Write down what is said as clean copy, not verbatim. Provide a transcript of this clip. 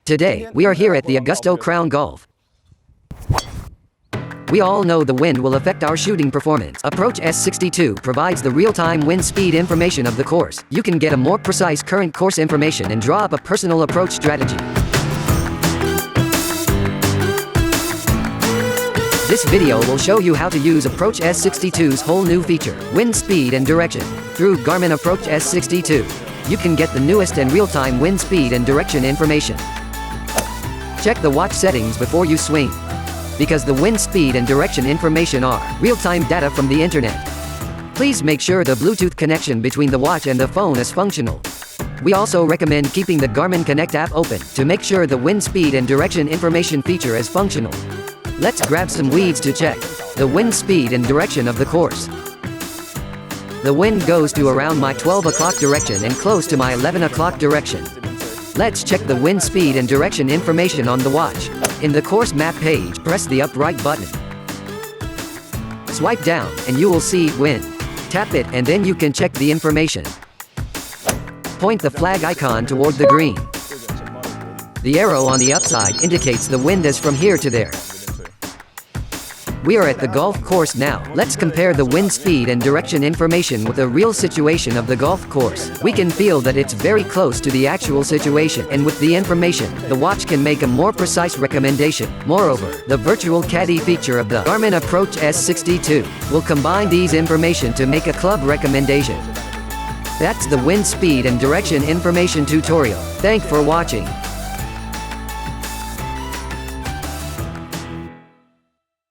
Today, we are here at the Augusto Crown Golf. We all know the wind will affect our shooting performance. Approach S62 provides the real-time wind speed information of the course. You can get a more precise current course information and draw up a personal approach strategy. This video will show you how to use Approach S62's whole new feature, wind speed and direction. Through Garmin Approach S62, you can get the newest and real-time wind speed and direction information. Check the watch settings before you swing, because the wind speed and direction information are real-time data from the internet. Please make sure the Bluetooth connection between the watch and the phone is functional. We also recommend keeping the Garmin Connect app open to make sure the wind speed and direction information feature is functional. Let's grab some weeds to check the wind speed and direction of the course. The wind goes to around my 12 o'clock direction and close to my 11 o'clock direction. Let's check the wind speed and direction information on the watch. In the course map page, press the up right button. Swipe down and you will see wind. Tap it and then you can check the information. Point the flag icon toward the green. The arrow on the upside indicates the wind is from here to there. We are at the golf course now. Let's compare the wind speed and direction information with a real situation of the golf course. We can feel that it's very close to the actual situation, and with the information, the watch can make a more precise recommendation. Moreover, the virtual caddy feature of the Garmin Approach S62 will combine these information to make a club recommendation. That's the wind speed and direction information tutorial. Thanks for watching.